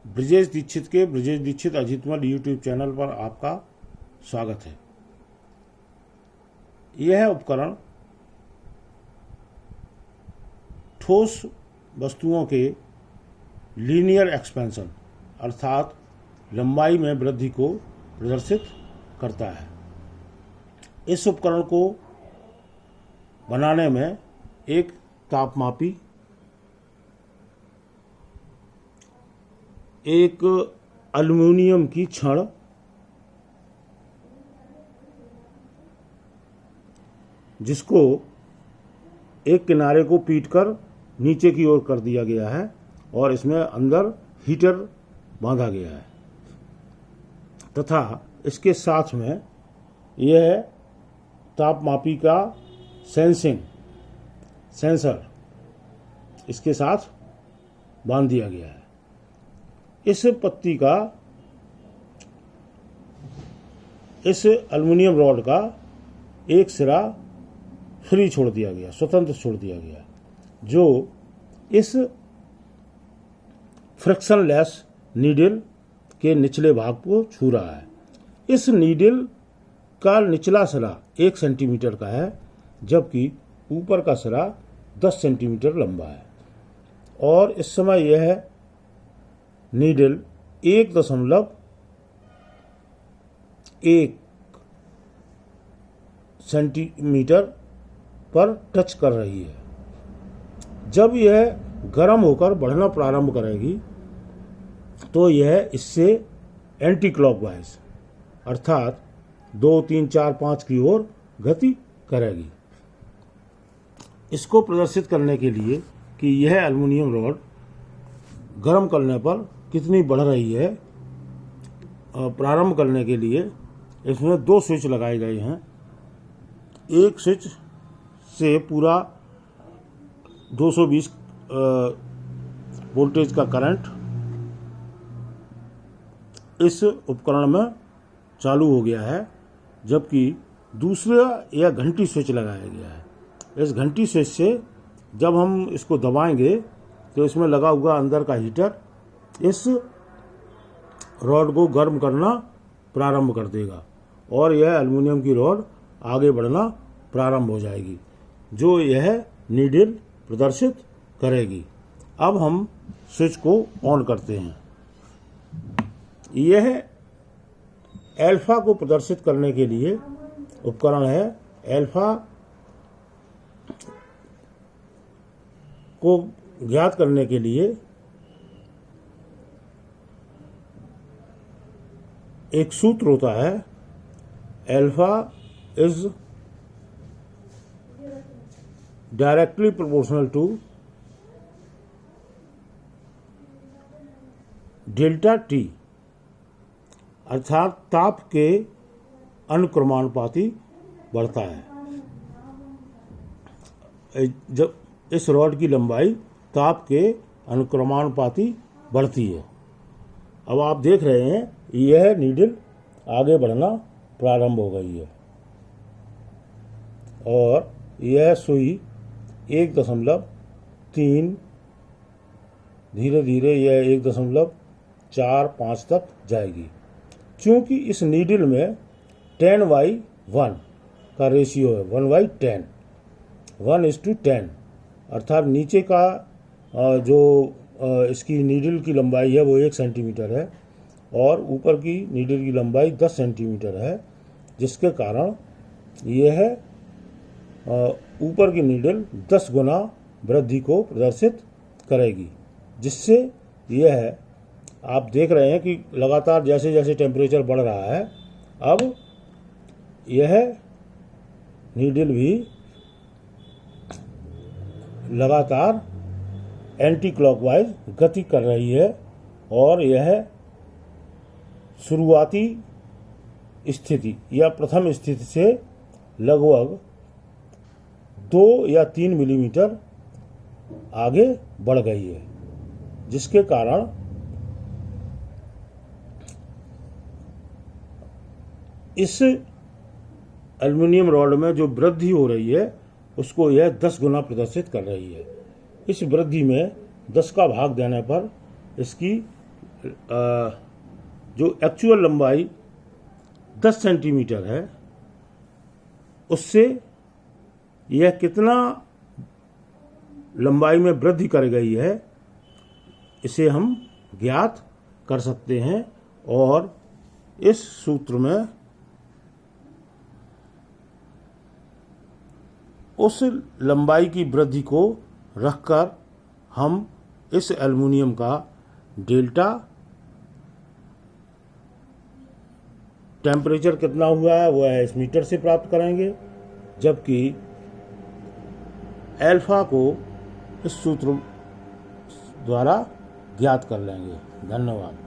ब्रजेश दीक्षित के Brajesh Dixit Ajitmal YouTube channel पर आपका स्वागत है। यह उपकरण ठोस वस्तुओं के लीनियर एक्सपेंशन अर्थात लंबाई में वृद्धि को प्रदर्शित करता है। इस उपकरण को बनाने में एक तापमापी, एक एल्युमिनियम की छड़, जिसको एक किनारे को पीटकर नीचे की ओर कर दिया गया है और इसमें अंदर हीटर बांधा गया है तथा इसके साथ में यह तापमापी का सेंसर इसके साथ बांध दिया गया है। इस पत्ती का, इस एल्युमिनियम रॉड का एक सिरा फ्री छोड़ दिया गया, स्वतंत्र छोड़ दिया गया, जो इस फ्रिक्शनलेस नीडल के निचले भाग को छू रहा है। इस नीडल का निचला सिरा 1 सेंटीमीटर का है, जबकि ऊपर का सिरा 10 सेंटीमीटर लंबा है और इस समय यह नीडल 1.1 सेंटीमीटर पर टच कर रही है। जब यह गर्म होकर बढ़ना प्रारंभ करेगी तो यह इससे एंटी क्लॉकवाइज अर्थात 2, 3, 4, 5 की ओर गति करेगी। इसको प्रदर्शित करने के लिए कि यह एल्युमिनियम रॉड गर्म करने पर कितनी बढ़ रही है, प्रारंभ करने के लिए इसमें 2 स्विच लगाए गए हैं। एक स्विच से पूरा 220 वोल्टेज का करंट इस उपकरण में चालू हो गया है, जबकि दूसरा यह घंटी स्विच लगाया गया है। इस घंटी स्विच से जब हम इसको दबाएंगे तो इसमें लगा हुआ अंदर का हीटर इस रॉड को गर्म करना प्रारंभ कर देगा और यह एल्युमिनियम की रॉड आगे बढ़ना प्रारंभ हो जाएगी, जो यह नीडल प्रदर्शित करेगी। अब हम स्विच को ऑन करते हैं। यह अल्फा को प्रदर्शित करने के लिए उपकरण है। अल्फा को ज्ञात करने के लिए एक सूत्र होता है, alpha is directly proportional to delta T, अर्थात ताप के अनुक्रमानुपाती बढ़ता है। जब इस रॉड की लंबाई ताप के अनुक्रमानुपाती बढ़ती है। अब आप देख रहे हैं यह नीडल आगे बढ़ना प्रारंभ हो गई है और यह सुई 1.3 धीरे धीरे यह 1.45 तक जाएगी। चूंकि इस नीडल में 10/1 का रेशियो है, 1/10, 1:10, अर्थात नीचे का जो इसकी नीडल की लंबाई है वो 1 सेंटीमीटर है और ऊपर की नीडल की लंबाई 10 सेंटीमीटर है, जिसके कारण यह ऊपर की नीडल 10 गुना वृद्धि को प्रदर्शित करेगी, जिससे यह आप देख रहे हैं कि लगातार जैसे जैसे टेम्परेचर बढ़ रहा है, अब यह नीडल भी लगातार एंटी क्लॉकवाइज गति कर रही है और यह शुरुआती स्थिति या प्रथम स्थिति से लगभग 2 या 3 मिलीमीटर आगे बढ़ गई है, जिसके कारण इस एल्युमिनियम रॉड में जो वृद्धि हो रही है उसको यह 10 गुना प्रदर्शित कर रही है। इस वृद्धि में 10 का भाग देने पर इसकी जो एक्चुअल लंबाई 10 सेंटीमीटर है उससे यह कितना लंबाई में वृद्धि कर गई है इसे हम ज्ञात कर सकते हैं। और इस सूत्र में उस लंबाई की वृद्धि को रखकर हम इस एल्युमिनियम का डेल्टा टेम्परेचर कितना हुआ है वह है इस मीटर से प्राप्त करेंगे, जबकि अल्फा को इस सूत्र द्वारा ज्ञात कर लेंगे। धन्यवाद।